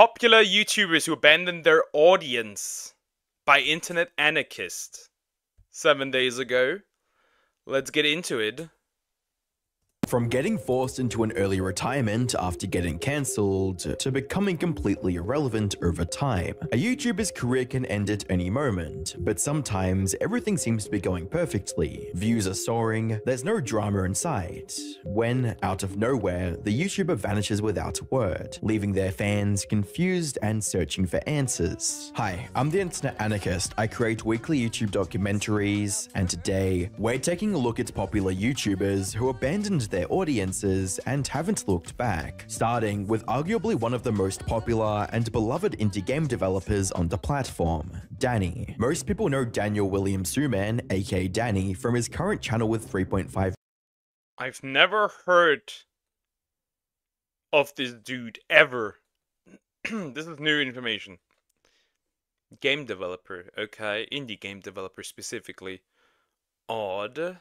Popular YouTubers who abandoned their audience by internet anarchists 7 days ago. Let's get into it. From getting forced into an early retirement after getting cancelled, to becoming completely irrelevant over time. A YouTuber's career can end at any moment, but sometimes everything seems to be going perfectly. Views are soaring, there's no drama in sight. When, out of nowhere, the YouTuber vanishes without a word, leaving their fans confused and searching for answers. Hi, I'm the Internet Anarchist. I create weekly YouTube documentaries, and today, we're taking a look at popular YouTubers who abandoned their audiences and haven't looked back, starting with arguably one of the most popular and beloved indie game developers on the platform, Danny. Most people know Daniel William Suman, aka Danny, from his current channel with 3.5. I've never heard of this dude ever. This is new information. Game developer, okay, indie game developer specifically. Odd.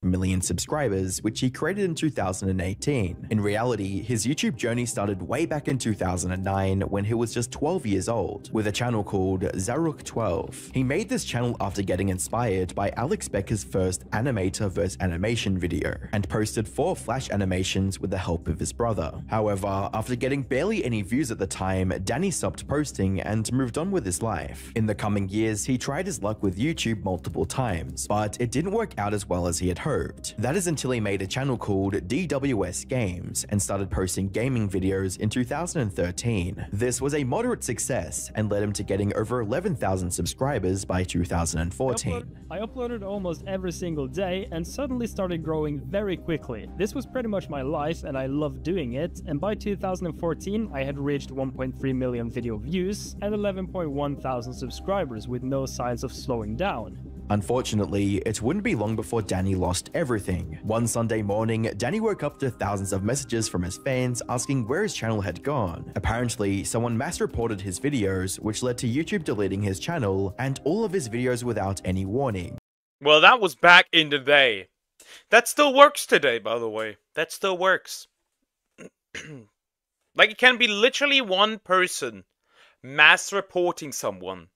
Million subscribers, which he created in 2018. In reality, his YouTube journey started way back in 2009 when he was just 12 years old, with a channel called Zaruk12. He made this channel after getting inspired by Alex Becker's first animator vs animation video, and posted 4 flash animations with the help of his brother. However, after getting barely any views at the time, Danny stopped posting and moved on with his life. In the coming years, he tried his luck with YouTube multiple times, but it didn't work out as well as he had hoped. That is until he made a channel called DWS Games and started posting gaming videos in 2013. This was a moderate success and led him to getting over 11,000 subscribers by 2014. I uploaded almost every single day and suddenly started growing very quickly. This was pretty much my life and I loved doing it, and by 2014 I had reached 1.3 million video views and 11.1 thousand subscribers with no signs of slowing down. Unfortunately, it wouldn't be long before Danny lost everything. One Sunday morning, Danny woke up to thousands of messages from his fans asking where his channel had gone. Apparently, someone mass reported his videos, which led to YouTube deleting his channel and all of his videos without any warning. Well, that was back in the day. That still works today, by the way. That still works. Like, it can be literally one person mass reporting someone,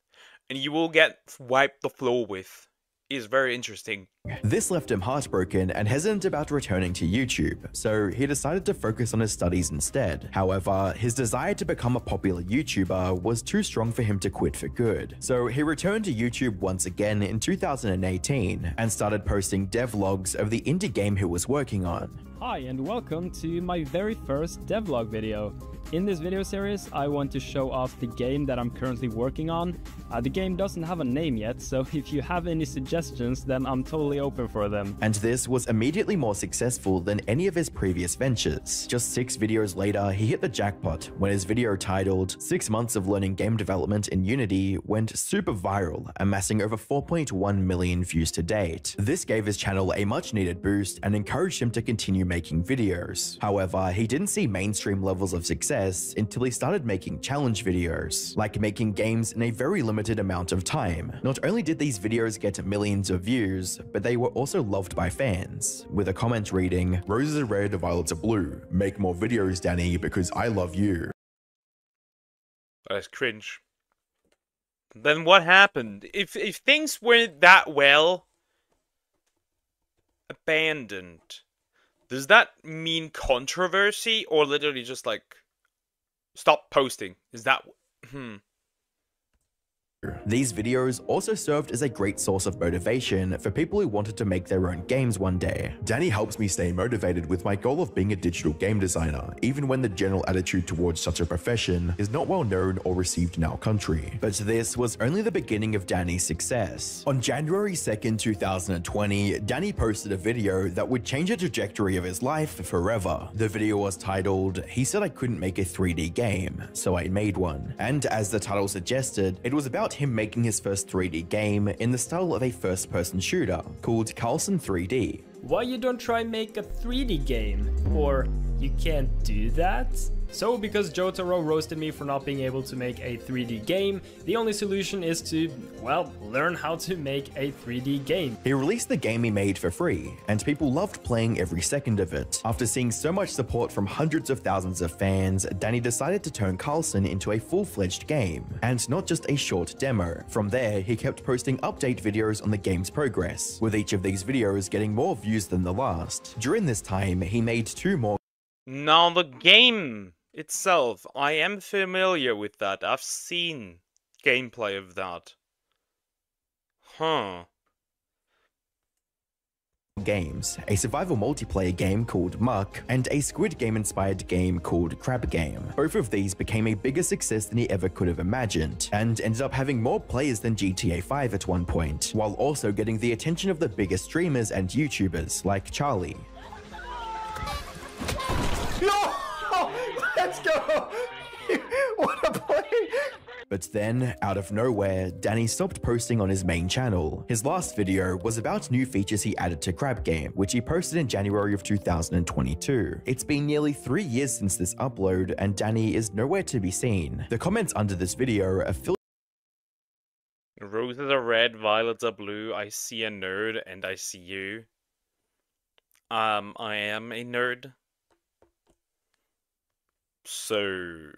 and you will get wiped the floor with. Is very interesting. This left him heartbroken and hesitant about returning to YouTube, so he decided to focus on his studies instead. However, his desire to become a popular YouTuber was too strong for him to quit for good, so he returned to YouTube once again in 2018 and started posting devlogs of the indie game he was working on. Hi and welcome to my very first devlog video. In this video series, I want to show off the game that I'm currently working on. The game doesn't have a name yet, so if you have any suggestions, then I'm totally open for them. And this was immediately more successful than any of his previous ventures. Just 6 videos later, he hit the jackpot when his video titled 6 Months of Learning Game Development in Unity went super viral, amassing over 4.1 million views to date. This gave his channel a much needed boost and encouraged him to continue making videos. However, he didn't see mainstream levels of success until he started making challenge videos, like making games in a very limited amount of time. Not only did these videos get millions of views, but they were also loved by fans, with a comment reading, "Roses are red, violets are blue. Make more videos, Danny, because I love you." That's cringe. Then what happened? If things weren't that well abandoned, does that mean controversy or literally just like stop posting? Is that These videos also served as a great source of motivation for people who wanted to make their own games one day. Danny helps me stay motivated with my goal of being a digital game designer, even when the general attitude towards such a profession is not well known or received in our country. But this was only the beginning of Danny's success. On January 2nd, 2020, Danny posted a video that would change the trajectory of his life forever. The video was titled, "He said I couldn't make a 3D game, so I made one." And as the title suggested, it was about him making his first 3D game in the style of a first-person shooter called Carlson 3D. Why you don't try make a 3D game? Or you can't do that? So because Jotaro roasted me for not being able to make a 3D game, the only solution is to, well, learn how to make a 3D game. He released the game he made for free, and people loved playing every second of it. After seeing so much support from hundreds of thousands of fans, Danny decided to turn Carlson into a full-fledged game, and not just a short demo. From there, he kept posting update videos on the game's progress, with each of these videos getting more views than the last. During this time, he made 2 more. Now the game itself, I am familiar with that. I've seen gameplay of that. Huh. Games, a survival multiplayer game called Muck, and a Squid Game-inspired game called Crab Game. Both of these became a bigger success than he ever could have imagined, and ended up having more players than GTA 5 at one point, while also getting the attention of the biggest streamers and YouTubers, like Charlie. No! Let's go! What a play! But then, out of nowhere, Danny stopped posting on his main channel. His last video was about new features he added to Crab Game, which he posted in January of 2022. It's been nearly 3 years since this upload, and Danny is nowhere to be seen. The comments under this video are filled. Roses are red, violets are blue. I see a nerd, and I see you. I am a nerd. So...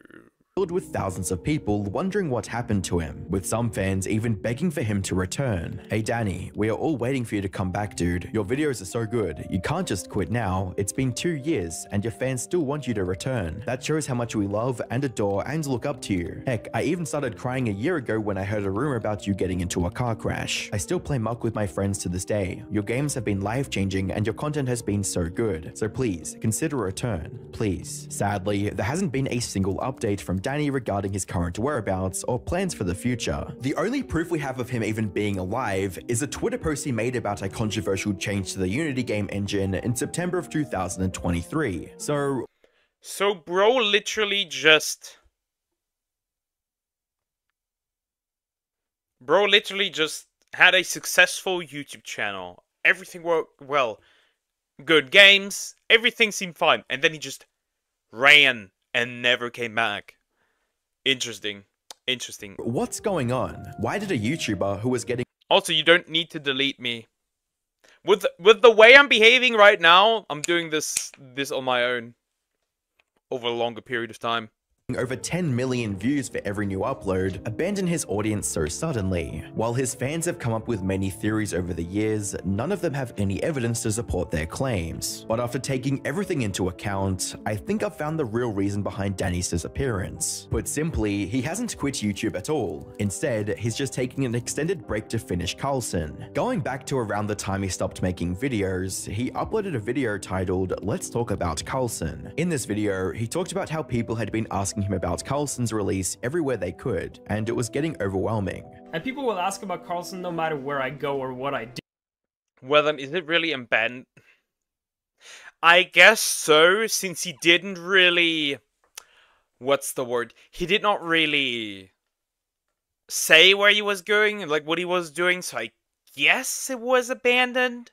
filled with thousands of people wondering what happened to him, with some fans even begging for him to return. Hey Danny, we are all waiting for you to come back, dude. Your videos are so good. You can't just quit now. It's been 2 years, and your fans still want you to return. That shows how much we love and adore and look up to you. Heck, I even started crying a year ago when I heard a rumor about you getting into a car crash. I still play Muck with my friends to this day. Your games have been life-changing, and your content has been so good. So please, consider a return. Please. Sadly, there hasn't been a single update from Danny regarding his current whereabouts or plans for the future. The only proof we have of him even being alive is a Twitter post he made about a controversial change to the Unity game engine in September of 2023. So bro literally just had a successful YouTube channel. Everything worked well. Good games, everything seemed fine, and then he just ran and never came back. Interesting. What's going on? Why did a YouTuber who was getting... Also, you don't need to delete me. With the way I'm behaving right now, I'm doing this on my own. Over a longer period of time. over 10 million views for every new upload, abandon his audience so suddenly. While his fans have come up with many theories over the years, none of them have any evidence to support their claims. But after taking everything into account, I think I've found the real reason behind Danny's disappearance. Put simply, he hasn't quit YouTube at all. Instead, he's just taking an extended break to finish Carlson. Going back to around the time he stopped making videos, he uploaded a video titled "Let's Talk About Carlson." In this video, he talked about how people had been asking him about Carlson's release everywhere they could, and it was getting overwhelming. And people will ask about Carlson no matter where I go or what I do. Well then, is it really embedded? I guess so, since he didn't really... What's the word? He did not really say where he was going, like what he was doing, so I guess it was abandoned?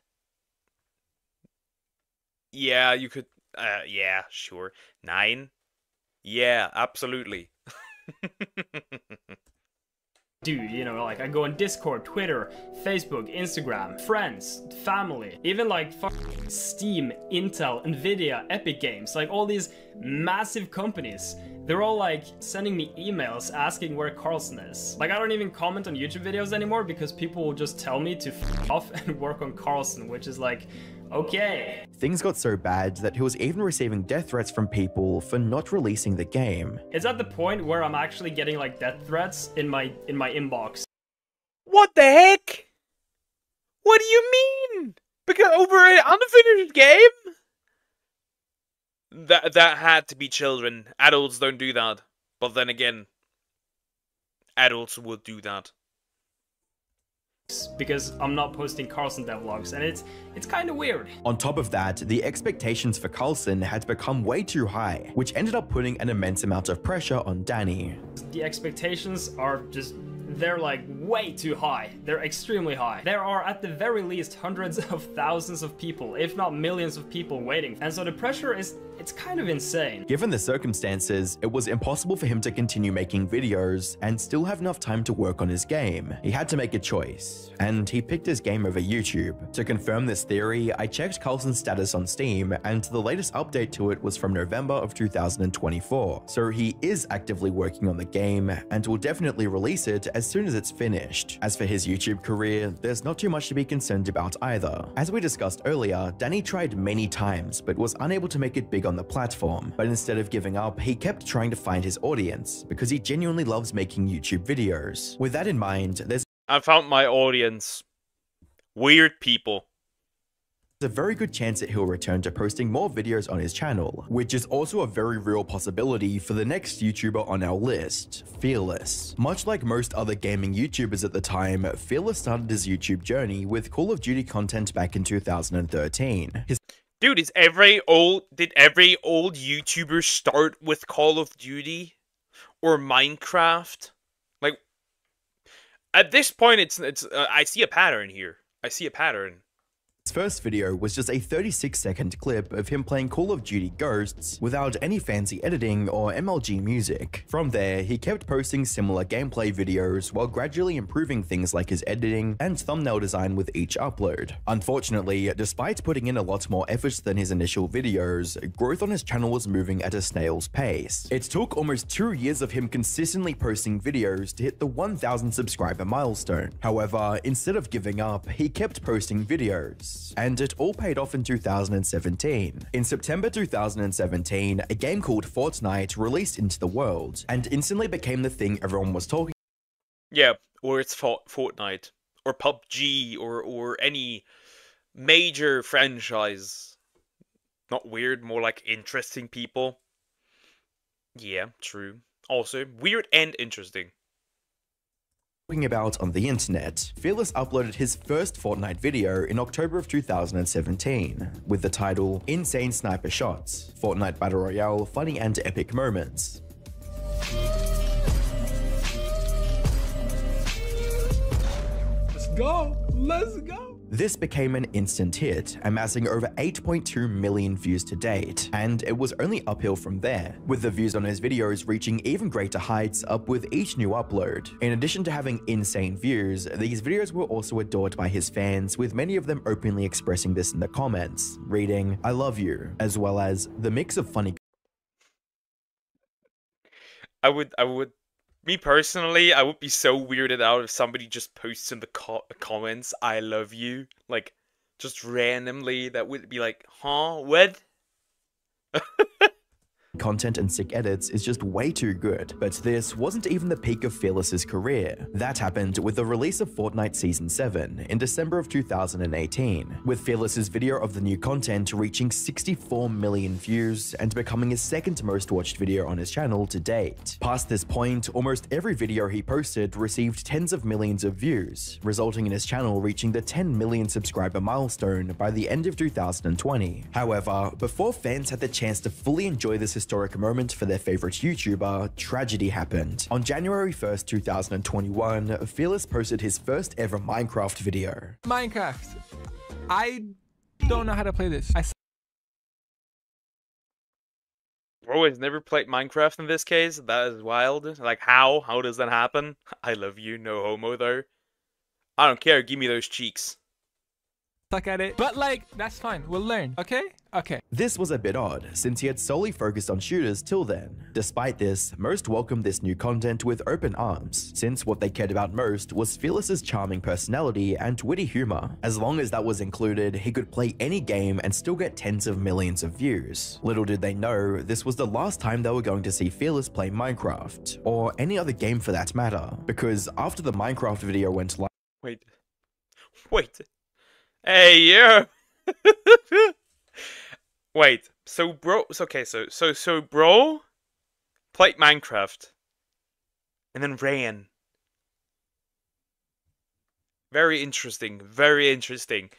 Yeah, you could... yeah, sure. 9? Yeah, absolutely. Dude, you know, like I go on Discord, Twitter, Facebook, Instagram, friends, family, even like Steam, Intel, Nvidia, Epic Games, like all these massive companies. They're all like sending me emails asking where Carlson is. Like I don't even comment on YouTube videos anymore because people will just tell me to f off and work on Carlson, which is like, okay. Things got so bad that he was even receiving death threats from people for not releasing the game. It's at the point where I'm actually getting like death threats in my inbox. What the heck? What do you mean? Because over an unfinished game? That had to be children. Adults don't do that. But then again, adults would do that. Because I'm not posting Carlson devlogs, and it's kind of weird. On top of that, the expectations for Carlson had become way too high, which ended up putting an immense amount of pressure on Danny. The expectations are just, they're like way too high. They're extremely high. There are at the very least hundreds of thousands of people, if not millions of people waiting. And so the pressure is It's kind of insane. Given the circumstances, it was impossible for him to continue making videos and still have enough time to work on his game. He had to make a choice, and he picked his game over YouTube. To confirm this theory, I checked Carlson's status on Steam, and the latest update to it was from November of 2024. So he is actively working on the game, and will definitely release it as soon as it's finished. As for his YouTube career, there's not too much to be concerned about either. As we discussed earlier, Danny tried many times, but was unable to make it big on the platform. But instead of giving up, he kept trying to find his audience, because he genuinely loves making YouTube videos. With that in mind, there's I found my audience. Weird people. a very good chance that he'll return to posting more videos on his channel, which is also a very real possibility for the next YouTuber on our list, Fearless. Much like most other gaming YouTubers at the time, Fearless started his YouTube journey with Call of Duty content back in 2013. Dude, did every old YouTuber start with Call of Duty or Minecraft? Like, at this point, I see a pattern here. I see a pattern. His first video was just a 36-second clip of him playing Call of Duty Ghosts without any fancy editing or MLG music. From there, he kept posting similar gameplay videos while gradually improving things like his editing and thumbnail design with each upload. Unfortunately, despite putting in a lot more effort than his initial videos, growth on his channel was moving at a snail's pace. It took almost 2 years of him consistently posting videos to hit the 1,000 subscriber milestone. However, instead of giving up, he kept posting videos. And it all paid off in 2017. In September 2017, a game called Fortnite released into the world, and instantly became the thing everyone was talking. Yeah, or it's Fortnite, or PUBG, or any major franchise. Not weird, more like interesting people. Yeah, true. Also, weird and interesting. About on the internet. Fearless uploaded his first Fortnite video in October of 2017 with the title Insane Sniper Shots, Fortnite Battle Royale Funny and Epic Moments. Let's go. Let's go. This became an instant hit, amassing over 8.2 million views to date, and it was only uphill from there, with the views on his videos reaching even greater heights up with each new upload. In addition to having insane views, these videos were also adored by his fans, with many of them openly expressing this in the comments, reading, "I love you," as well as the mix of funny. Me personally, I would be so weirded out if somebody just posts in the comments, "I love you," like, just randomly. That would be like, huh, what? Content and sick edits is just way too good, but this wasn't even the peak of Fearless's career. That happened with the release of Fortnite Season 7 in December of 2018, with Fearless's video of the new content reaching 64 million views and becoming his second most watched video on his channel to date. Past this point, almost every video he posted received tens of millions of views, resulting in his channel reaching the 10 million subscriber milestone by the end of 2020. However, before fans had the chance to fully enjoy this historic moment for their favorite YouTuber, tragedy happened. On January 1st, 2021, Fearless posted his first ever Minecraft video. Minecraft. I don't know how to play this. Bro has never played Minecraft in this case? That is wild. Like, how? How does that happen? I love you, no homo though. I don't care, give me those cheeks. Suck at it. But like, that's fine. We'll learn. Okay? Okay. This was a bit odd, since he had solely focused on shooters till then. Despite this, most welcomed this new content with open arms, since what they cared about most was Fearless's charming personality and witty humor. As long as that was included, he could play any game and still get tens of millions of views. Little did they know, this was the last time they were going to see Fearless play Minecraft, or any other game for that matter, because after the Minecraft video went live— Wait. Hey, yo! Wait, so bro, okay, so bro played Minecraft and then ran. Very interesting, very interesting.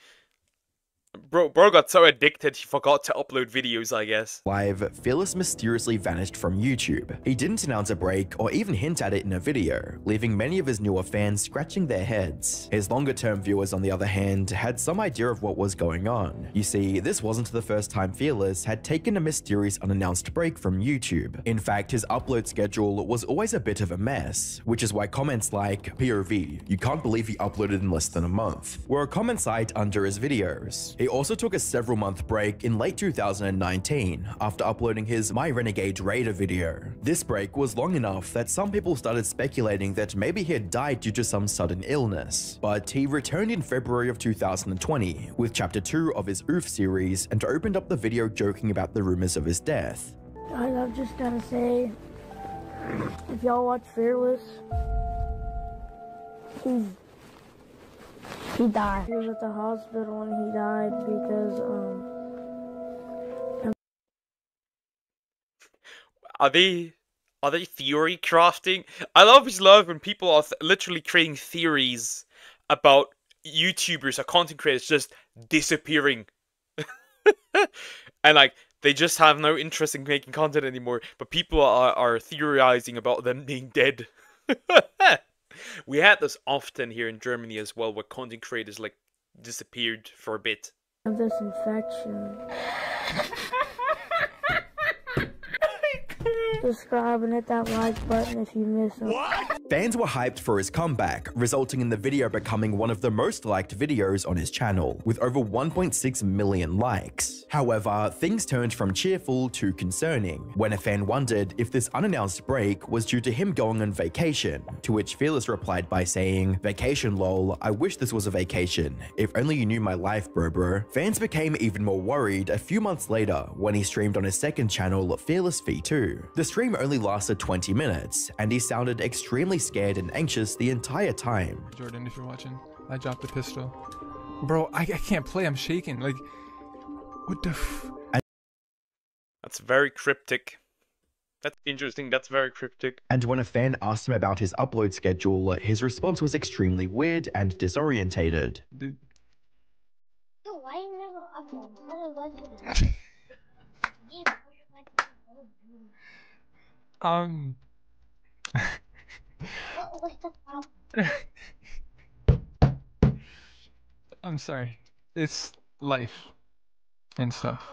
Bro got so addicted he forgot to upload videos, I guess. Live, Fearless mysteriously vanished from YouTube. He didn't announce a break or even hint at it in a video, leaving many of his newer fans scratching their heads. His longer-term viewers, on the other hand, had some idea of what was going on. You see, this wasn't the first time Fearless had taken a mysterious unannounced break from YouTube. In fact, his upload schedule was always a bit of a mess, which is why comments like, "POV, you can't believe he uploaded in less than a month," were a common sight under his videos. He also took a several-month break in late 2019 after uploading his My Renegade Raider video. This break was long enough that some people started speculating that maybe he had died due to some sudden illness, but he returned in February of 2020 with chapter 2 of his Oof series and opened up the video joking about the rumors of his death. Guys, I've just gotta say, if y'all watch Fearless, he died. He was at the hospital and he died because, Are they theory crafting? I always love when people are literally creating theories about YouTubers or content creators just disappearing. And like, they just have no interest in making content anymore, but people are theorizing about them being dead. We had this often here in Germany as well, where content creators like disappeared for a bit. of this infection. Subscribe and hit that like button if you miss it. Fans were hyped for his comeback, resulting in the video becoming one of the most liked videos on his channel, with over 1.6 million likes. However, things turned from cheerful to concerning, when a fan wondered if this unannounced break was due to him going on vacation, to which Fearless replied by saying, "Vacation lol, I wish this was a vacation. If only you knew my life, bro." Fans became even more worried a few months later when he streamed on his second channel, Fearless V2. The stream only lasted 20 minutes, and he sounded extremely scared and anxious the entire time. Jordan, if you're watching, I dropped the pistol. Bro, I can't play, I'm shaking. Like, what the f... That's very cryptic. That's interesting, that's very cryptic. And when a fan asked him about his upload schedule, his response was extremely weird and disorientated. Dude. No, why you never upload? I'm sorry. It's life and stuff.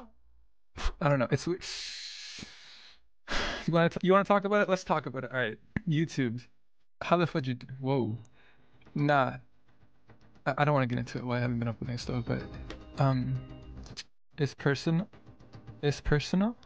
I don't know. It's weird. You want to talk about it? Let's talk about it. All right. YouTube. How the fuck you do? Whoa. Nah. I don't want to get into it. Why I haven't been uploading stuff, but it's personal. It's personal.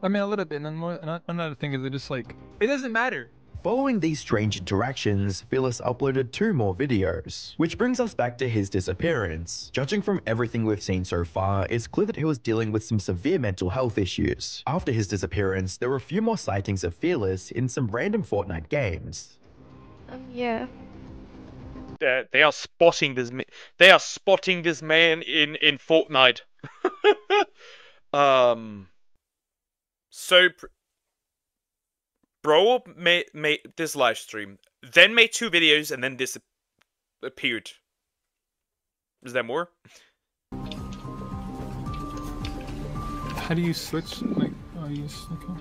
I mean, a little bit. And more. Another thing is, it just like it doesn't matter. Following these strange interactions, Fearless uploaded 2 more videos, which brings us back to his disappearance. Judging from everything we've seen so far, it's clear that he was dealing with some severe mental health issues. After his disappearance, there were a few more sightings of Fearless in some random Fortnite games. Yeah. They are spotting this. They are spotting this man in Fortnite. So. Bro made this live stream, then made 2 videos, and then disappeared. Is there more? How do you switch? Like, oh, you okay.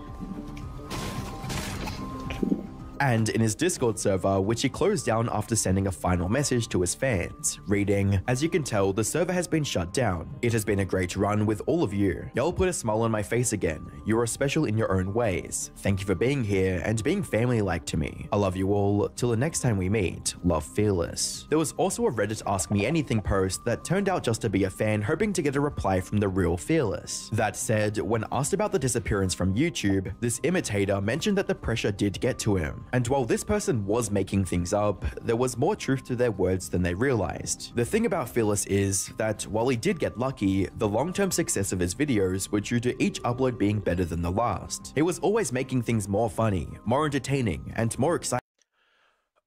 And in his Discord server, which he closed down after sending a final message to his fans, reading, "As you can tell, the server has been shut down. It has been a great run with all of you. Y'all put a smile on my face again. You are special in your own ways. Thank you for being here and being family-like to me. I love you all. Till the next time we meet, love, Fearless." There was also a Reddit Ask Me Anything post that turned out just to be a fan hoping to get a reply from the real Fearless. That said, when asked about the disappearance from YouTube, this imitator mentioned that the pressure did get to him. And while this person was making things up, there was more truth to their words than they realized. The thing about Fearless is that while he did get lucky, the long-term success of his videos were due to each upload being better than the last. He was always making things more funny, more entertaining, and more exciting.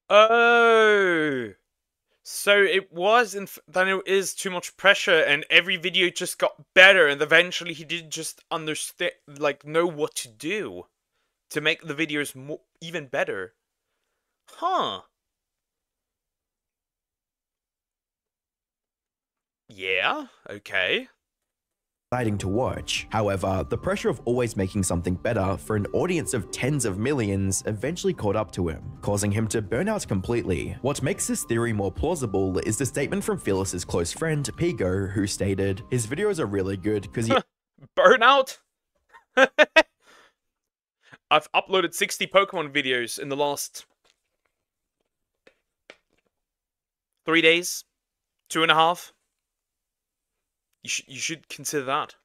Oh, so it then it is too much pressure, and every video just got better, and eventually he didn't just understand, like, know what to do to make the videos even better. Huh. Yeah, okay. exciting to watch. However, the pressure of always making something better for an audience of tens of millions eventually caught up to him, causing him to burn out completely. What makes this theory more plausible is the statement from Fearless's close friend, Pigo, who stated, "His videos are really good because he..." Burnout? I've uploaded 60 Pokemon videos in the last 3 days, 2.5. You should consider that.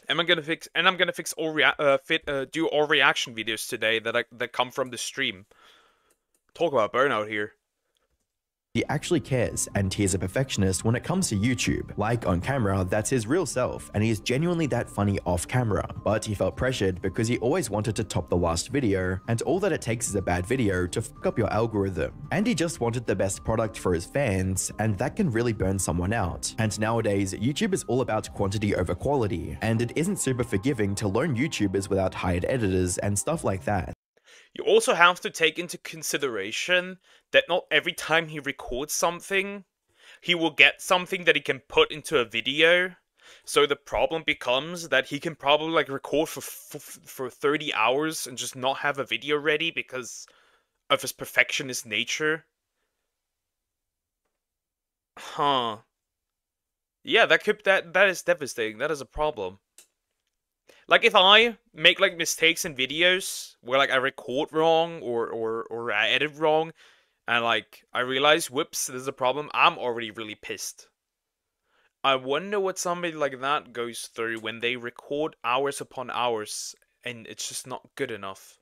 And I'm gonna fix all do all reaction videos today that come from the stream. Talk about burnout here. He actually cares, and he is a perfectionist when it comes to YouTube. Like on camera, that's his real self, and he is genuinely that funny off camera. But he felt pressured because he always wanted to top the last video, and all that it takes is a bad video to fuck up your algorithm. And he just wanted the best product for his fans, and that can really burn someone out. And nowadays, YouTube is all about quantity over quality, and it isn't super forgiving to learn YouTubers without hired editors and stuff like that. You also have to take into consideration that not every time he records something, he will get something that he can put into a video. So the problem becomes that he can probably like record for 30 hours and just not have a video ready because of his perfectionist nature. Huh. Yeah, that is devastating. That is a problem. Like, if I make, like, mistakes in videos where, like, I record wrong or I edit wrong, and, like, I realize, whoops, there's a problem, I'm already really pissed. I wonder what somebody like that goes through when they record hours upon hours, and it's just not good enough.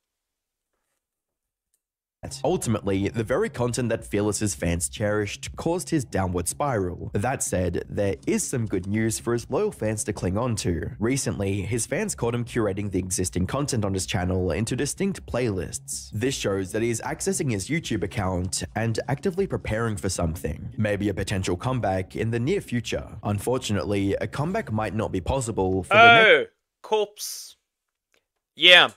Ultimately, the very content that Fearless's fans cherished caused his downward spiral. That said, there is some good news for his loyal fans to cling on to. Recently, his fans caught him curating the existing content on his channel into distinct playlists. This shows that he is accessing his YouTube account and actively preparing for something, maybe a potential comeback in the near future. Unfortunately, a comeback might not be possible for the Corpse. Yeah.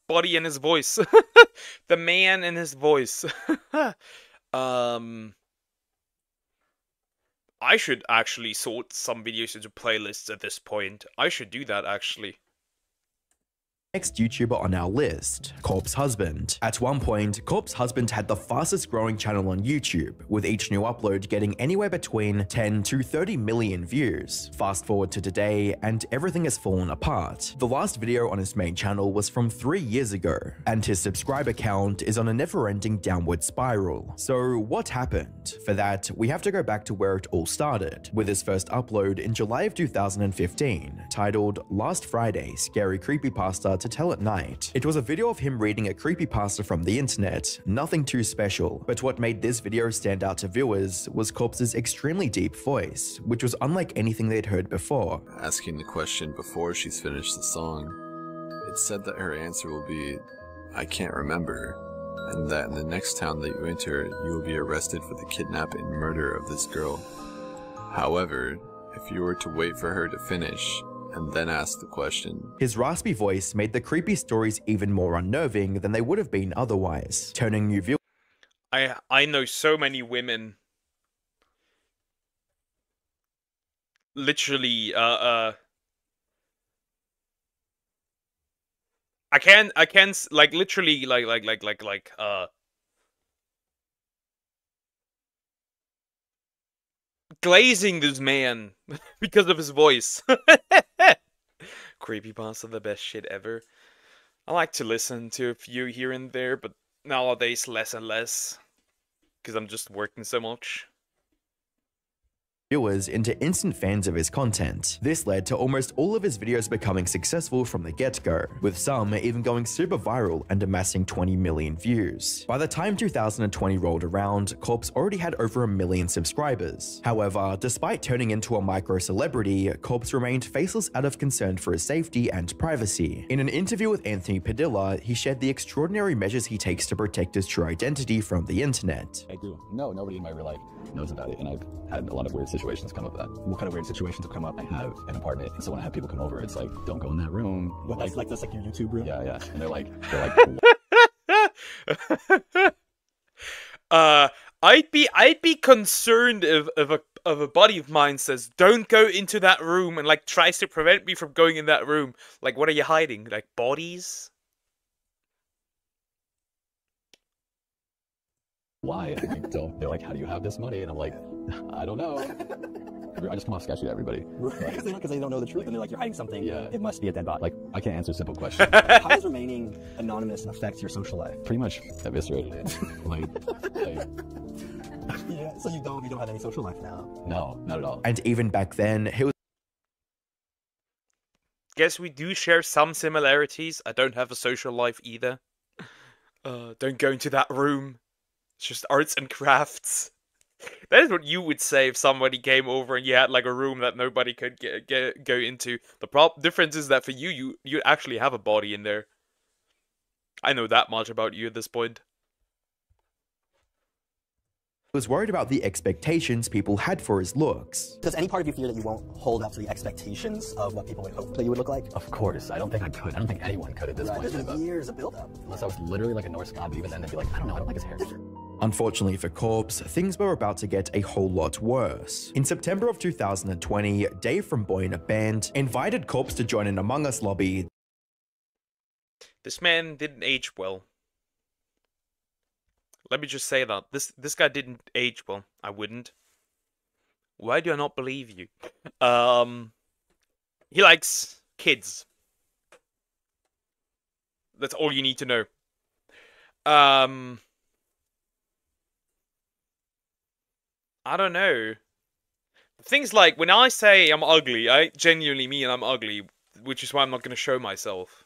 Body and his voice. The man and his voice. I should actually sort some videos into playlists at this point. I should do that, actually. Next YouTuber on our list, Corpse Husband. At one point, Corpse Husband had the fastest growing channel on YouTube, with each new upload getting anywhere between 10 to 30 million views. Fast forward to today, and everything has fallen apart. The last video on his main channel was from 3 years ago, and his subscriber count is on a never-ending downward spiral. So what happened? For that, we have to go back to where it all started, with his first upload in July of 2015, titled Last Friday, Scary Creepypasta to Tell at Night. It was a video of him reading a creepypasta from the internet, nothing too special, but what made this video stand out to viewers was Corpse's extremely deep voice, which was unlike anything they'd heard before. Asking the question before she's finished the song, it's said that her answer will be, "I can't remember," and that in the next town that you enter, you will be arrested for the kidnap and murder of this girl. However, if you were to wait for her to finish, and then ask the question. His raspy voice made the creepy stories even more unnerving than they would have been otherwise, turning new viewers. I know so many women. Literally, I can like literally glazing this man because of his voice. Creepypasta, the best shit ever. I like to listen to a few here and there, but nowadays less and less, because I'm just working so much. Viewers into instant fans of his content. This led to almost all of his videos becoming successful from the get-go, with some even going super viral and amassing 20 million views. By the time 2020 rolled around, Corpse already had over 1 million subscribers. However, despite turning into a micro-celebrity, Corpse remained faceless out of concern for his safety and privacy. In an interview with Anthony Padilla, he shared the extraordinary measures he takes to protect his true identity from the internet. I do. No, nobody in my real life knows about it, and I've had a lot of weird situations come up with that. What kind of weird situations have come up? I have an apartment, and so when I have people come over, it's like, don't go in that room. What, that's like your YouTube room? Yeah, yeah. And they're like I'd be concerned if a buddy of mine says, "Don't go into that room," and like tries to prevent me from going in that room. Like, what are you hiding? Like bodies? Why? And like, they're like, how do you have this money? And I'm like, I don't know. I just come off sketchy to everybody. Because they don't know the truth, and they're like, you're hiding something. Yeah. It must be a dead body. Like, I can't answer simple questions. How does remaining anonymous affect your social life? Pretty much eviscerated it. like, Yeah, so you don't have any social life now? no, not at all. And even back then, he was Guess we do share some similarities. I don't have a social life either. Don't go into that room. It's just arts and crafts. That is what you would say if somebody came over and you had like a room that nobody could go into. The difference is that for you actually have a body in there. I know that much about you at this point. was worried about the expectations people had for his looks. Does any part of you fear that you won't hold up to the expectations of what people would hope that you would look like? Of course. I don't think I could. I don't think anyone could at this point. There's been years of build-up. Unless I was literally like a Norse god, but even then they'd be like, I don't know, I don't like his hair. Unfortunately for Corpse, things were about to get a whole lot worse. In September of 2020, Dave from Boy in a Band invited Corpse to join an Among Us lobby. This man didn't age well. Let me just say that. This guy didn't age well. I wouldn't. Why do I not believe you? He likes kids. That's all you need to know. I don't know. Things like, when I say I'm ugly, I genuinely mean I'm ugly, which is why I'm not going to show myself.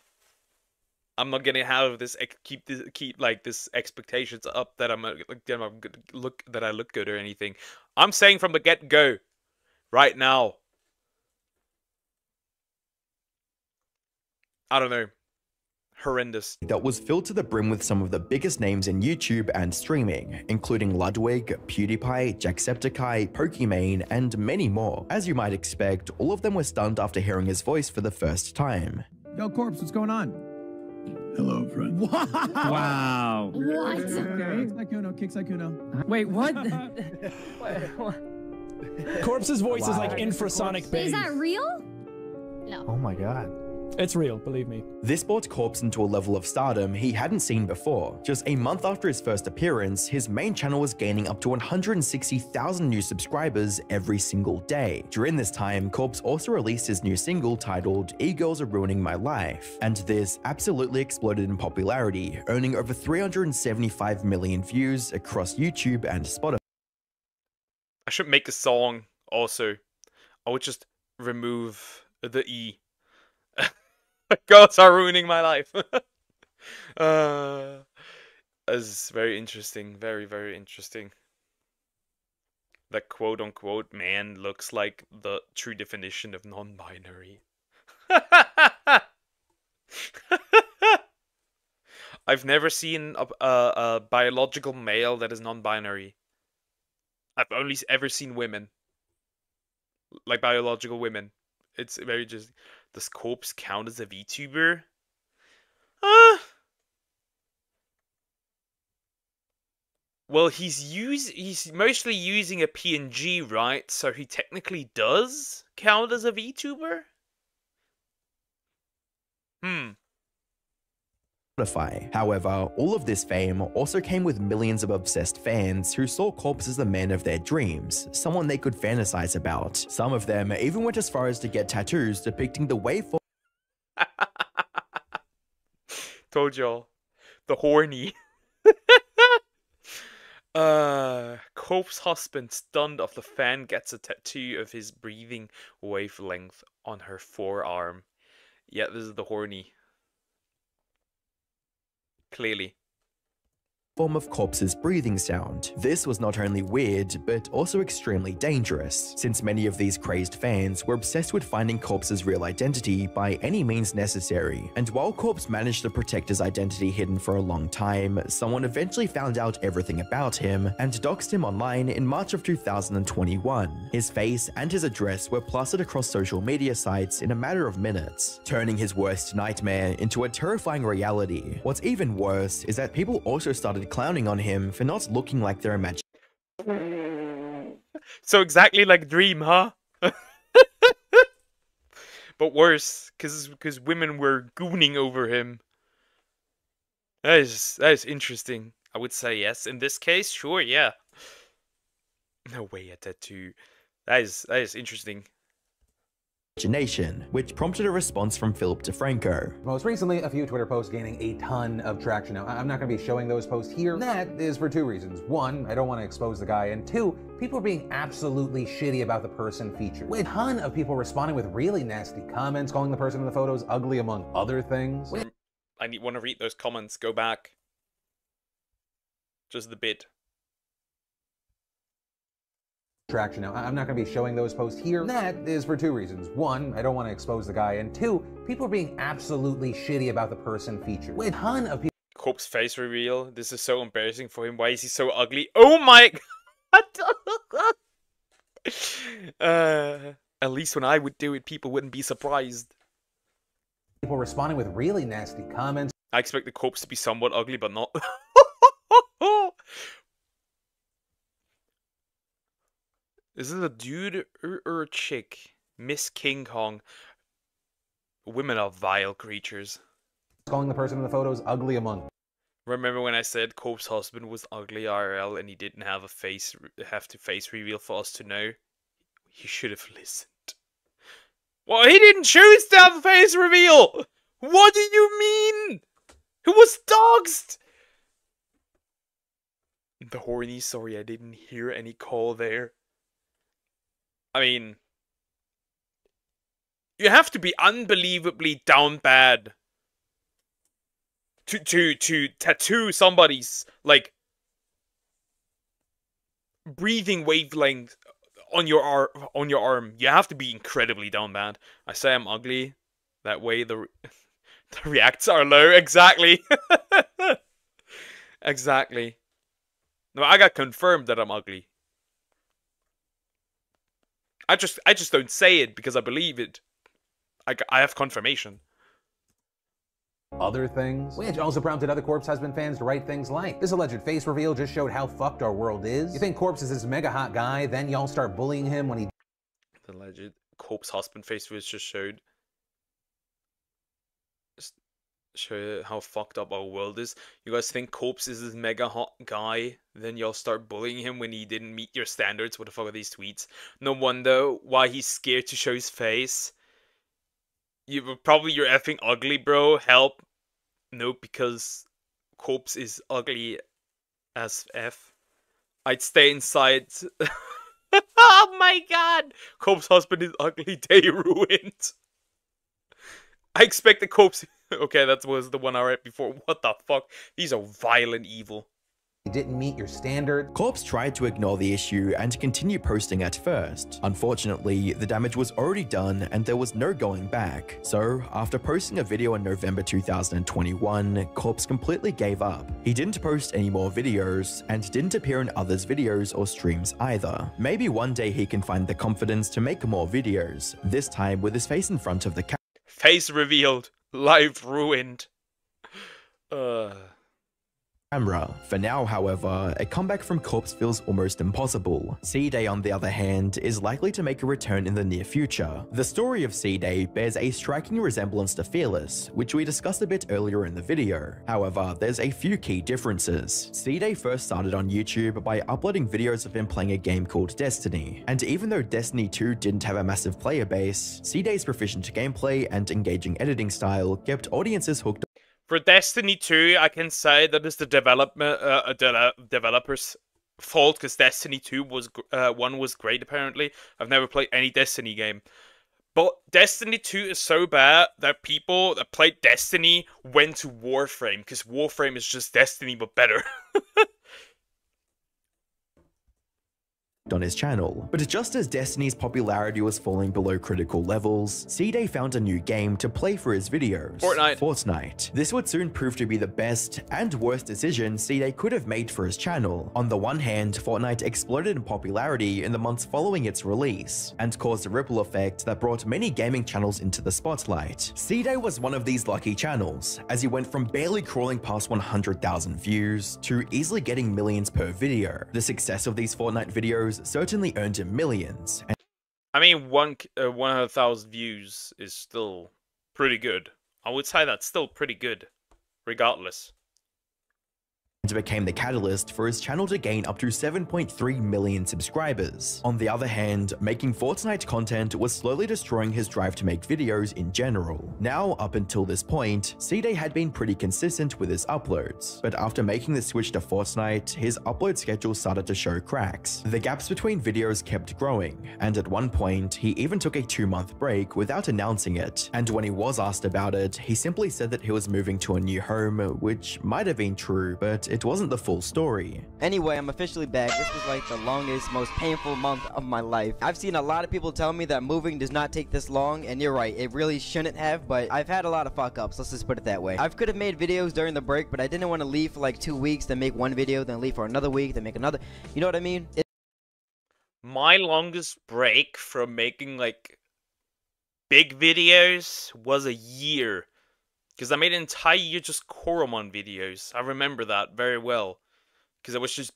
I'm not gonna have this keep like this expectations up that that I look good or anything. I'm saying from the get-go, right now. I don't know. Horrendous. That was filled to the brim with some of the biggest names in YouTube and streaming, including Ludwig, PewDiePie, Jacksepticeye, Pokimane, and many more. As you might expect, all of them were stunned after hearing his voice for the first time. Yo, Corpse, what's going on? Hello, friend. Wow. What? Kick Saikuno. Wait, what? Corpse's voice is like infrasonic bass. Is that real? No. Oh my god. It's real, believe me. This brought Corpse into a level of stardom he hadn't seen before. Just a month after his first appearance, his main channel was gaining up to 160,000 new subscribers every single day. During this time, Corpse also released his new single titled "E-Girls Are Ruining My Life," and this absolutely exploded in popularity, earning over 375 million views across YouTube and Spotify. I should make a song also. I would just remove the E. Girls are ruining my life. That's very interesting. Very, very interesting. That quote-unquote man looks like the true definition of non-binary. I've never seen a biological male that is non-binary. I've only ever seen women. Like biological women. It's very just... Does Corpse count as a VTuber? Well, he's mostly using a PNG, right? So he technically does count as a VTuber? However, all of this fame also came with millions of obsessed fans who saw Corpse as the man of their dreams, someone they could fantasize about. Some of them even went as far as to get tattoos depicting the waveform. Told y'all. The horny. Corpse husband stunned after fan gets a tattoo of his breathing wavelength on her forearm. Yeah, this is the horny. Clearly. Form of Corpse's breathing sound. This was not only weird, but also extremely dangerous, since many of these crazed fans were obsessed with finding Corpse's real identity by any means necessary. And while Corpse managed to protect his identity hidden for a long time, someone eventually found out everything about him and doxed him online in March of 2021. His face and his address were plastered across social media sites in a matter of minutes, turning his worst nightmare into a terrifying reality. What's even worse is that people also started clowning on him for not looking like their imagination. So exactly like Dream, huh? But worse, because women were gooning over him. That is interesting. I would say yes. In this case, sure, yeah. No way, a tattoo. That is interesting. Imagination, which prompted a response from Philip DeFranco. Most recently, a few Twitter posts gaining a ton of traction. Now, I'm not going to be showing those posts here. That is for two reasons. One, I don't want to expose the guy, and two, people are being absolutely shitty about the person featured. With a ton of people responding with really nasty comments, calling the person in the photos ugly, among other things. I want to read those comments. Go back. Just the bit. Traction. Now, I'm not going to be showing those posts here. That is for two reasons. One, I don't want to expose the guy, and two, people are being absolutely shitty about the person featured. With a ton of people. Corpse face reveal. This is so embarrassing for him. Why is he so ugly? Oh my god! At least when I would do it, people wouldn't be surprised. People responding with really nasty comments. I expect the corpse to be somewhat ugly, but not. Is it a dude or a chick? Miss King Kong. Women are vile creatures. Calling the person in the photos ugly, among. Remember when I said Corp's husband was ugly IRL and he didn't have a face reveal for us to know? He should have listened. Well, he didn't choose to have a face reveal! What do you mean? Who was doxxed? The horny, sorry, I didn't hear any call there. I mean, you have to be unbelievably down bad to tattoo somebody's, like, breathing wavelength on your arm. You have to be incredibly down bad. I say I'm ugly. That way the reacts are low. Exactly. Exactly. No, I got confirmed that I'm ugly. I just don't say it because I believe it. I have confirmation. Other things, which also prompted other Corpse husband fans to write things like, this alleged face reveal just showed how fucked our world is. You think Corpse is this mega hot guy, then y'all start bullying him when he... The alleged Corpse husband face reveal just showed how fucked up our world is. You guys think Corpse is this mega hot guy, then y'all start bullying him when he didn't meet your standards. What the fuck are these tweets? No wonder why he's scared to show his face. You're effing ugly, bro. Help. No, because Corpse is ugly as F. I'd stay inside. Oh my god! Corpse husband is ugly. Day ruined. I expect the Corpse... Okay, that was the one I read before. What the fuck? These are violent evil. Didn't meet your standard. Corpse tried to ignore the issue and continue posting at first. Unfortunately, the damage was already done and there was no going back. So, after posting a video in November 2021, Corpse completely gave up. He didn't post any more videos and didn't appear in others' videos or streams either. Maybe one day he can find the confidence to make more videos, this time with his face in front of the camera. Face revealed. Life ruined. For now, however, a comeback from Corpse feels almost impossible. C-Day, on the other hand, is likely to make a return in the near future. The story of C-Day bears a striking resemblance to Fearless, which we discussed a bit earlier in the video. However, there's a few key differences. C-Day first started on YouTube by uploading videos of him playing a game called Destiny, and even though Destiny 2 didn't have a massive player base, C-Day's proficient gameplay and engaging editing style kept audiences hooked. For Destiny 2, I can say that is the developers' fault, because Destiny 2 was 1 was great apparently. I've never played any Destiny game. But Destiny 2 is so bad that people that played Destiny went to Warframe, because Warframe is just Destiny but better. on his channel. But just as Destiny's popularity was falling below critical levels, C-Day found a new game to play for his videos. Fortnite. This would soon prove to be the best and worst decision C-Day could have made for his channel. On the one hand, Fortnite exploded in popularity in the months following its release, and caused a ripple effect that brought many gaming channels into the spotlight. C-Day was one of these lucky channels, as he went from barely crawling past 100,000 views to easily getting millions per video. The success of these Fortnite videos certainly earned him millions. I mean, 100,000 views is still pretty good. I would say that's still pretty good, regardless. And became the catalyst for his channel to gain up to 7.3 million subscribers. On the other hand, making Fortnite content was slowly destroying his drive to make videos in general. Now, up until this point, C-Day had been pretty consistent with his uploads, but after making the switch to Fortnite, his upload schedule started to show cracks. The gaps between videos kept growing, and at one point, he even took a 2-month break without announcing it. And when he was asked about it, he simply said that he was moving to a new home, which might have been true, but it wasn't the full story. Anyway, I'm officially back. This was like the longest, most painful month of my life. I've seen a lot of people tell me that moving does not take this long, and you're right, it really shouldn't have, but I've had a lot of fuck-ups, let's just put it that way. I could have made videos during the break, but I didn't want to leave for like 2 weeks, then make one video, then leave for another week, then make another. You know what I mean? My longest break from making, like, big videos was a year. Because I made an entire year just Koromon videos. I remember that very well. Because I was just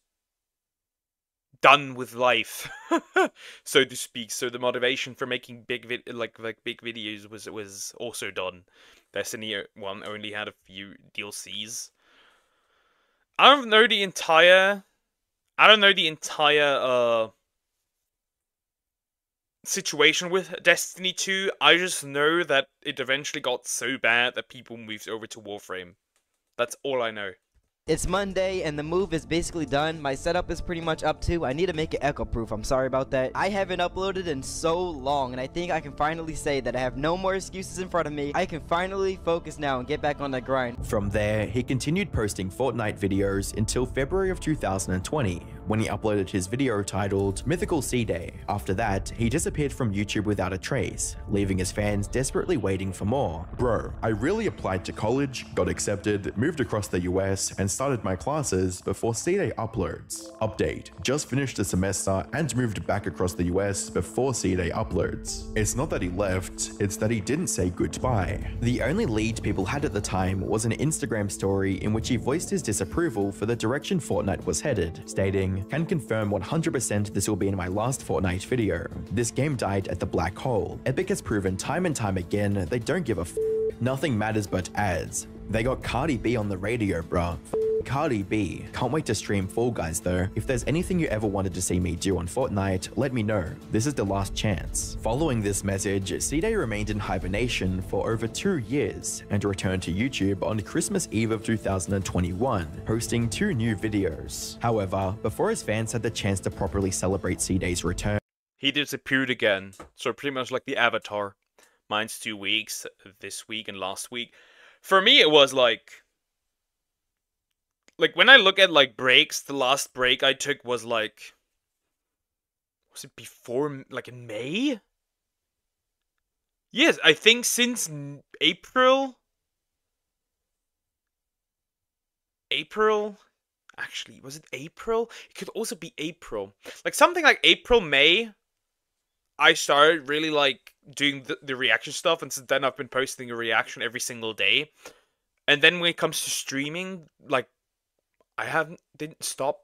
done with life, so to speak. So the motivation for making big big videos was also done. Destiny 1 only had a few DLCs. I don't know the entire situation with Destiny 2. I just know that it eventually got so bad that people moved over to Warframe. That's all I know. It's Monday and the move is basically done. My setup is pretty much up too. I need to make it echo proof. I'm sorry about that. I haven't uploaded in so long, and I think I can finally say that I have no more excuses in front of me. I can finally focus now and get back on the grind. From there, he continued posting Fortnite videos until February of 2020, when he uploaded his video titled Mythical C-Day. After that, he disappeared from YouTube without a trace, leaving his fans desperately waiting for more. Bro, I really applied to college, got accepted, moved across the US, and started my classes before C-Day uploads. Update, just finished the semester and moved back across the US before C-Day uploads. It's not that he left, it's that he didn't say goodbye. The only lead people had at the time was an Instagram story in which he voiced his disapproval for the direction Fortnite was headed, stating, "Can confirm 100% this will be in my last Fortnite video. This game died at the black hole. Epic has proven time and time again they don't give a f. Nothing matters but ads. They got Cardi B on the radio, bruh. Cardi B. Can't wait to stream Fall Guys though. If there's anything you ever wanted to see me do on Fortnite, let me know. This is the last chance." Following this message, C-Day remained in hibernation for over 2 years and returned to YouTube on Christmas Eve of 2021, posting 2 new videos. However, before his fans had the chance to properly celebrate C-Day's return, he disappeared again. So pretty much like the Avatar. Mine's 2 weeks, this week and last week. For me, it was like when I look at like breaks, the last break I took was like, was it before, like in May? Yes, I think since April. Actually, was it April? It could also be April. Like something like April, May. I started really like doing the reaction stuff, and since then I've been posting a reaction every single day. And then when it comes to streaming, like I didn't stop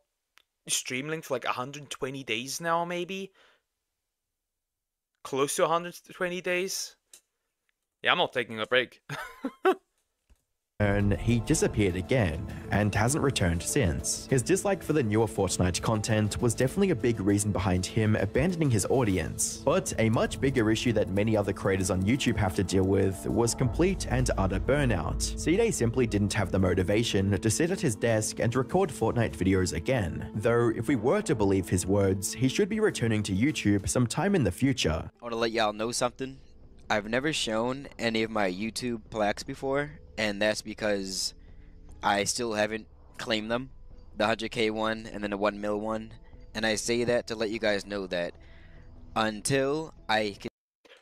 streaming for like 120 days now, maybe close to 120 days. Yeah, I'm not taking a break. he disappeared again and hasn't returned since. His dislike for the newer Fortnite content was definitely a big reason behind him abandoning his audience. But a much bigger issue that many other creators on YouTube have to deal with was complete and utter burnout. C-Day simply didn't have the motivation to sit at his desk and record Fortnite videos again. Though, if we were to believe his words, he should be returning to YouTube sometime in the future. I want to let y'all know something. I've never shown any of my YouTube plaques before, and that's because I still haven't claimed them. The 100K one, and then the 1 mil one, And I say that to let you guys know that until I can...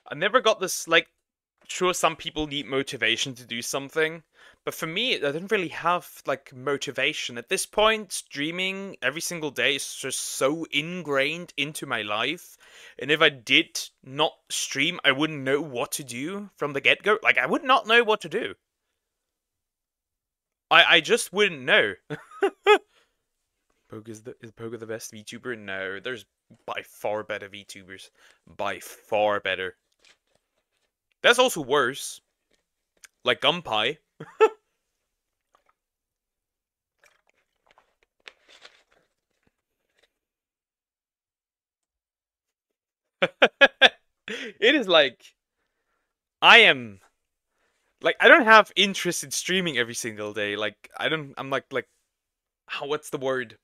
I never got this, like, sure, some people need motivation to do something, but for me, I didn't really have, like, motivation. At this point, streaming every single day is just so ingrained into my life, and if I did not stream, I wouldn't know what to do from the get-go. Like, I would not know what to do. I just wouldn't know. Is Pogo the best VTuber? No, there's by far better VTubers. By far better. That's also worse. Like Gunpie. It is like... I don't have interest in streaming every single day. Like, I'm like, what's the word?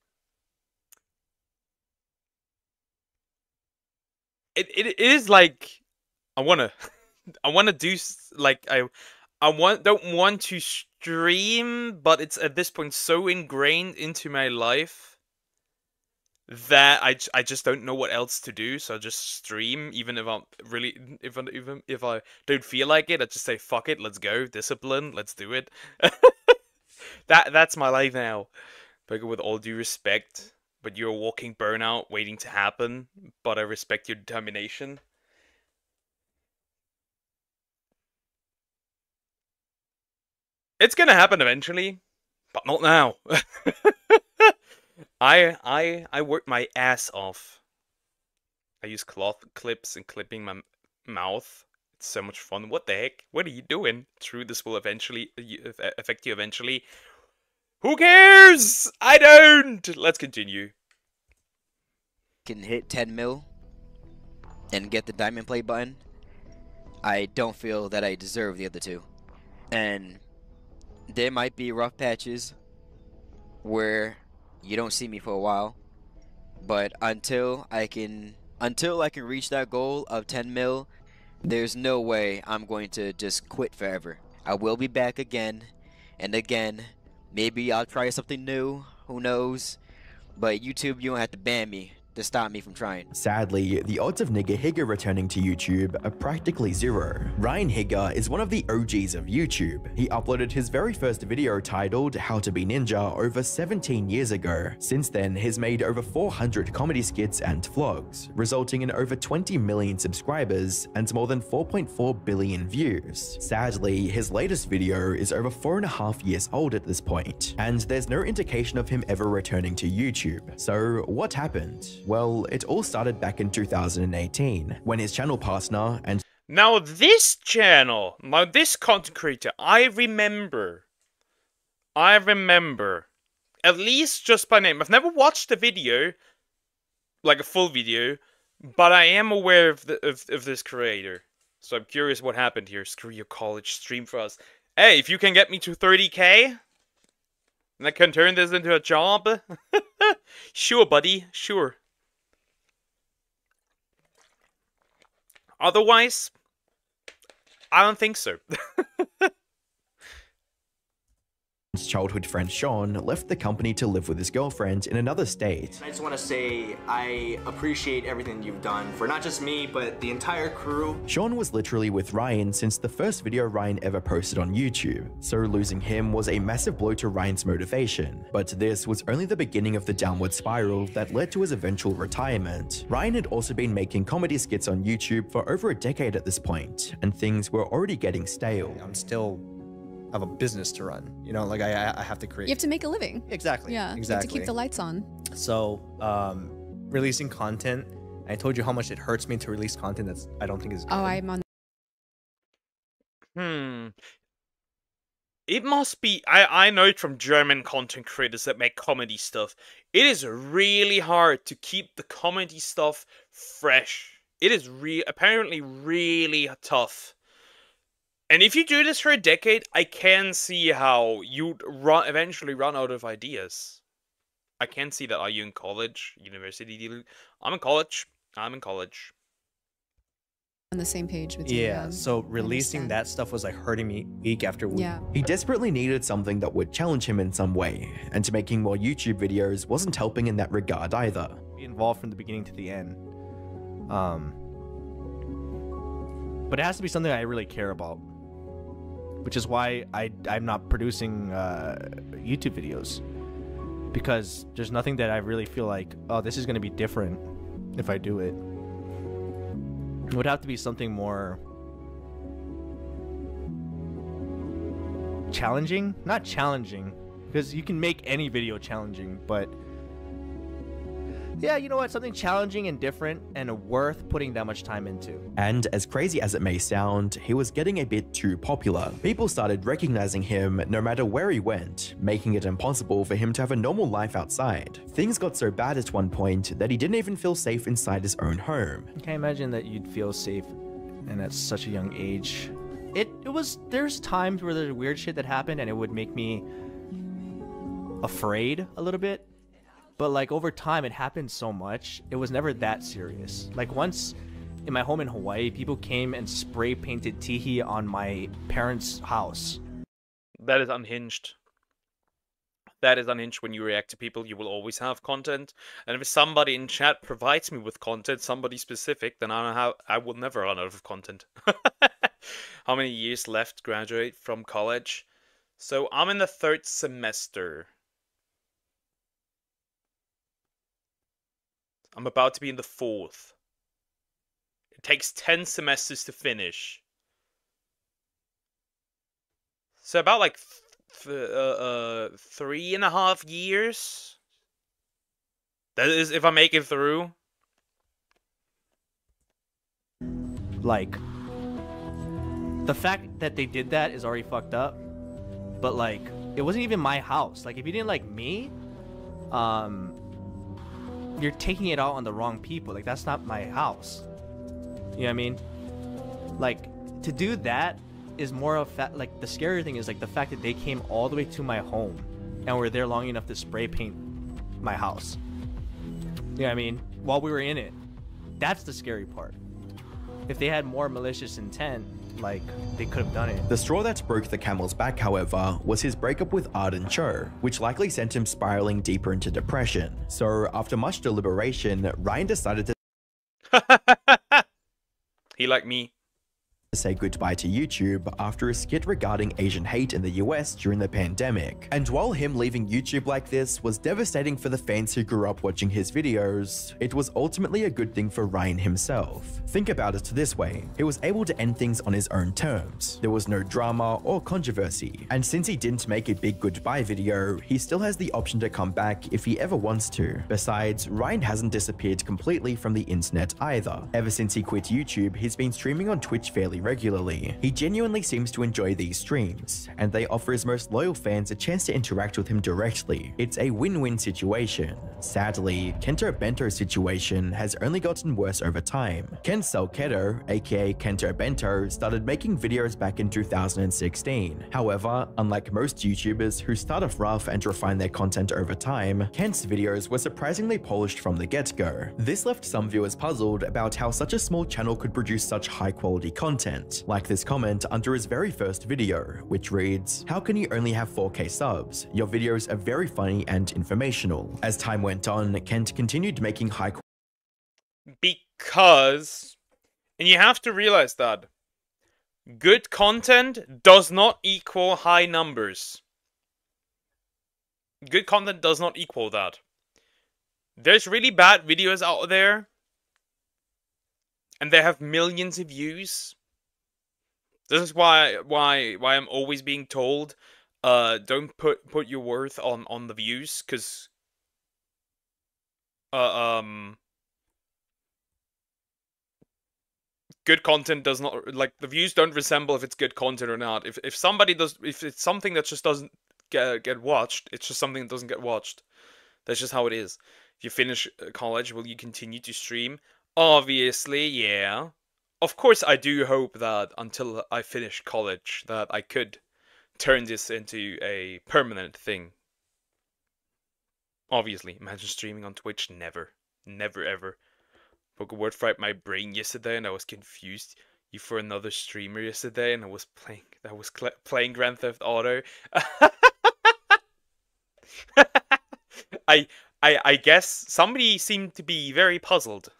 It is like, I wanna do, like, don't want to stream, but it's at this point so ingrained into my life that I just don't know what else to do, so I just stream, even if I'm really, even if I don't feel like it, I just say, fuck it, let's go, discipline, let's do it. That's my life now. But with all due respect, but you're a walking burnout waiting to happen, but I respect your determination. It's gonna happen eventually, but not now. I work my ass off. I use cloth clips and clipping my mouth. It's so much fun. What the heck? What are you doing? True, this will eventually affect you eventually. Who cares? I don't! Let's continue. Can hit 10 mil and get the diamond play button, I don't feel that I deserve the other two. And there might be rough patches where you don't see me for a while, but until I can reach that goal of 10 mil, there's no way I'm going to just quit forever. I will be back again and again. Maybe I'll try something new, who knows? But YouTube, you don't have to ban me to stop me from trying. Sadly, the odds of Nigger Higger returning to YouTube are practically zero. Ryan Higger is one of the OGs of YouTube. He uploaded his very first video titled How to Be Ninja over 17 years ago. Since then, he's made over 400 comedy skits and vlogs, resulting in over 20 million subscribers and more than 4.4 billion views. Sadly, his latest video is over 4.5 years old at this point, and there's no indication of him ever returning to YouTube. So what happened? Well, it all started back in 2018, when his channel partner and... Now this channel, now this content creator, I remember, at least just by name. I've never watched a video, like a full video, but I am aware of this creator. So I'm curious what happened here. Screw your college, stream for us. Hey, if you can get me to 30K, and I can turn this into a job, sure, buddy, sure. Otherwise, I don't think so. His childhood friend Sean left the company to live with his girlfriend in another state. I just want to say I appreciate everything you've done for not just me, but the entire crew. Sean was literally with Ryan since the first video Ryan ever posted on YouTube, so losing him was a massive blow to Ryan's motivation. But this was only the beginning of the downward spiral that led to his eventual retirement. Ryan had also been making comedy skits on YouTube for over a decade at this point, and things were already getting stale. I'm still have a business to run, you know, like I have to create. You have to make a living. Exactly. Yeah. Exactly. You have to keep the lights on. So, releasing content, I told you how much it hurts me to release content that's I don't think is good. Oh, I'm on. It must be, I know it from German content creators that make comedy stuff. It is really hard to keep the comedy stuff fresh. It is apparently really tough. And if you do this for a decade, I can see how you'd eventually run out of ideas. I can see that. Are you in college? University? I'm in college. I'm in college. On the same page with you. Yeah, so releasing that stuff was like hurting me week after week. Yeah. He desperately needed something that would challenge him in some way, and making more YouTube videos wasn't helping in that regard either. be involved from the beginning to the end. But it has to be something I really care about, which is why I'm not producing YouTube videos, because there's nothing that I really feel like, oh, this is going to be different if I do it. It would have to be something more challenging. Not challenging, because you can make any video challenging, but yeah, you know what? Something challenging and different and worth putting that much time into. And as crazy as it may sound, he was getting a bit too popular. People started recognizing him no matter where he went, making it impossible for him to have a normal life outside. Things got so bad at one point that he didn't even feel safe inside his own home. I can't imagine that you'd feel safe and at such a young age. There's times where there's weird shit that happened and it would make me afraid a little bit. But like over time, it happened so much, it was never that serious. Like once in my home in Hawaii, people came and spray painted Tihi on my parents' house. That is unhinged. That is unhinged. When you react to people, you will always have content. And if somebody in chat provides me with content, somebody specific, then I will never run out of content. How many years left graduate from college? So I'm in the 3rd semester. I'm about to be in the 4th. It takes 10 semesters to finish. So about like 3.5 years. That is if I make it through. Like, the fact that they did that is already fucked up. But like, it wasn't even my house. Like, if you didn't like me, you're taking it out on the wrong people. Like, that's not my house. You know what I mean? Like, to do that is more of like, the scary thing is like the fact that they came all the way to my home and were there long enough to spray paint my house. You know what I mean? While we were in it. That's the scary part. If they had more malicious intent, like, they could have done it. The straw that broke the camel's back, however, was his breakup with Arden Cho, which likely sent him spiraling deeper into depression. So, after much deliberation, Ryan decided to he like me. say goodbye to YouTube after a skit regarding Asian hate in the US during the pandemic. And while him leaving YouTube like this was devastating for the fans who grew up watching his videos, it was ultimately a good thing for Ryan himself. Think about it this way, he was able to end things on his own terms. There was no drama or controversy, and since he didn't make a big goodbye video, he still has the option to come back if he ever wants to. Besides, Ryan hasn't disappeared completely from the internet either. Ever since he quit YouTube, he's been streaming on Twitch fairly regularly. He genuinely seems to enjoy these streams, and they offer his most loyal fans a chance to interact with him directly. It's a win-win situation. Sadly, Kento Bento's situation has only gotten worse over time. Ken Salketo, aka Kento Bento, started making videos back in 2016. However, unlike most YouTubers who start off rough and refine their content over time, Kent's videos were surprisingly polished from the get-go. This left some viewers puzzled about how such a small channel could produce such high-quality content. Like this comment under his very first video, which reads, "How can you only have 4K subs? Your videos are very funny and informational." As time went on, Kent continued making high because, and you have to realize that good content does not equal high numbers. Good content does not equal that. There's really bad videos out there, and they have millions of views. This is why I'm always being told, don't put your worth on the views, because good content does not, like, the views don't resemble if it's good content or not. If it's something that just doesn't get watched, it's just something that doesn't get watched. That's just how it is. If you finish college, will you continue to stream? Obviously, yeah. Of course, I do hope that until I finish college, that I could turn this into a permanent thing. Obviously, imagine streaming on Twitch. Never. Never, ever. Spoke a word fried my brain yesterday, and I was confused you for another streamer yesterday, and I was playing Grand Theft Auto. I I guess somebody seemed to be very puzzled.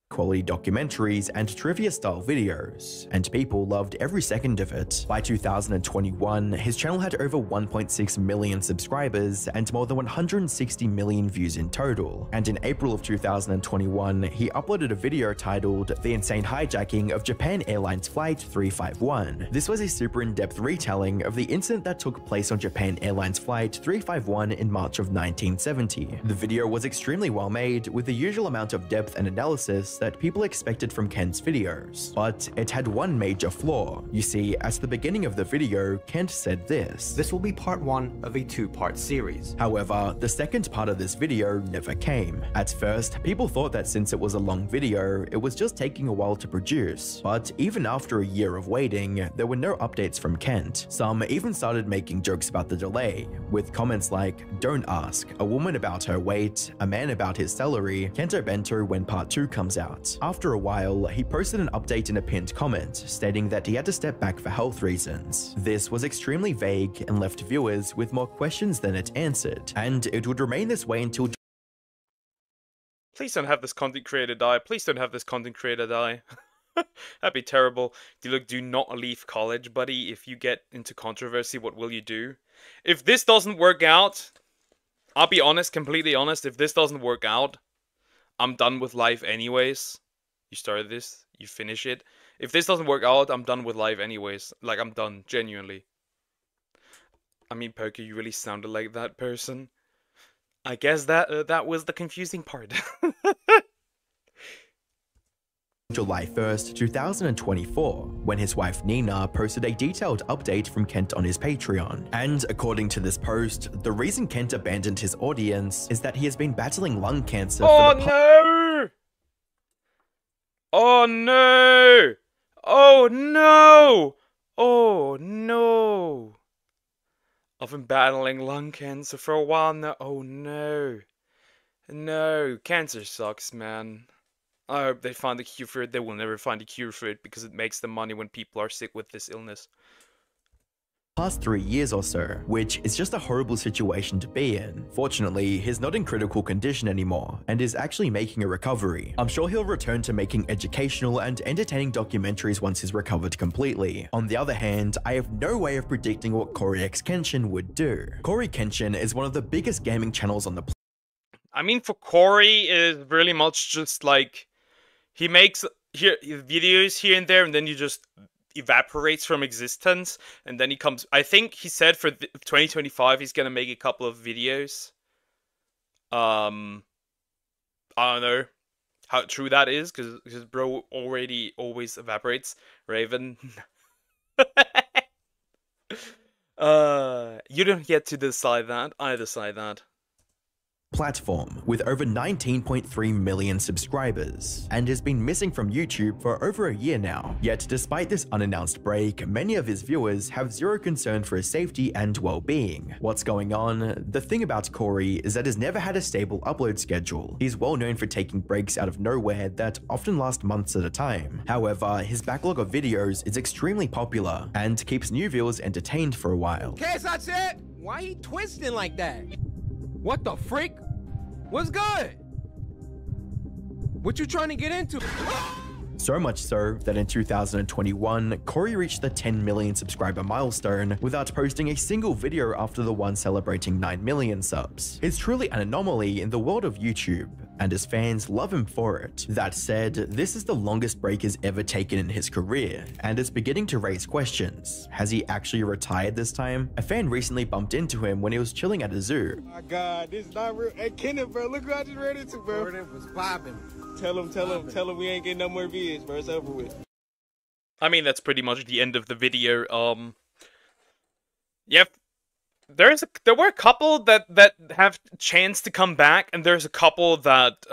Quality documentaries and trivia-style videos, and people loved every second of it. By 2021, his channel had over 1.6 million subscribers and more than 160 million views in total. And in April of 2021, he uploaded a video titled The Insane Hijacking of Japan Airlines Flight 351. This was a super in-depth retelling of the incident that took place on Japan Airlines Flight 351 in March of 1970. The video was extremely well made, with the usual amount of depth and analysis that people expected from Kent's videos, but it had one major flaw. You see, at the beginning of the video, Kent said this: "This will be part 1 of a 2-part series." However, the second part of this video never came. At first, people thought that since it was a long video, it was just taking a while to produce, but even after a year of waiting, there were no updates from Kent. Some even started making jokes about the delay, with comments like, "Don't ask, a woman about her weight, a man about his salary, Kento Bento when part 2 comes out." After a while, he posted an update in a pinned comment, stating that he had to step back for health reasons. This was extremely vague and left viewers with more questions than it answered, and it would remain this way until Please don't have this content creator die. Please don't have this content creator die. That'd be terrible. Do not leave college, buddy. If you get into controversy, what will you do? If this doesn't work out, I'll be honest, completely honest, if this doesn't work out, I'm done with life anyways. You started this, you finish it. If this doesn't work out, I'm done with life anyways. Like, I'm done, genuinely. I mean, Poker, you really sounded like that person. I guess that was the confusing part. July 1st, 2024, when his wife Nina posted a detailed update from Kent on his Patreon. And according to this post, the reason Kent abandoned his audience is that he has been battling lung cancer Oh for the no! Oh no! Oh no! Oh no! I've been battling lung cancer for a while now. Oh no. No, cancer sucks, man. I hope they find a cure for it. They will never find a cure for it because it makes them money when people are sick with this illness. past 3 years or so, which is just a horrible situation to be in. Fortunately, he's not in critical condition anymore, and is actually making a recovery. I'm sure he'll return to making educational and entertaining documentaries once he's recovered completely. On the other hand, I have no way of predicting what Cory X Kenshin would do. Cory Kenshin is one of the biggest gaming channels on the planet. I mean, for Cory, it is really much just like, he makes videos here and there, and then he just evaporates from existence, and then he comes. I think he said for 2025 he's gonna make a couple of videos. I don't know how true that is, because bro already always evaporates. Raven. You don't get to decide that. I decide that. Platform with over 19.3 million subscribers, and has been missing from YouTube for over a year now. Yet despite this unannounced break, many of his viewers have zero concern for his safety and well-being. What's going on? The thing about Cory is that he's never had a stable upload schedule. He's well known for taking breaks out of nowhere that often last months at a time. However, his backlog of videos is extremely popular and keeps new viewers entertained for a while. Case I said, why he twisting like that? What the freak? What's good? What you trying to get into? So much so that in 2021, Cory reached the 10 million subscriber milestone without posting a single video after the one celebrating 9 million subs. It's truly an anomaly in the world of YouTube, and his fans love him for it. That said, this is the longest break he's ever taken in his career, and it's beginning to raise questions. Has he actually retired this time? A fan recently bumped into him when he was chilling at a zoo. Oh my God, this is not real. Hey, Kenneth, bro, look who I just ran into, bro. It was popping. Tell him we ain't getting no more vids, bro. It's over with. I mean, that's pretty much the end of the video. Yep. There were a couple that have chance to come back, and there's a couple that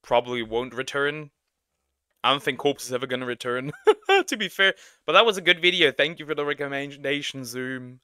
probably won't return. I don't think Corpse is ever gonna return, to be fair. But that was a good video. Thank you for the recommendation, Zoom.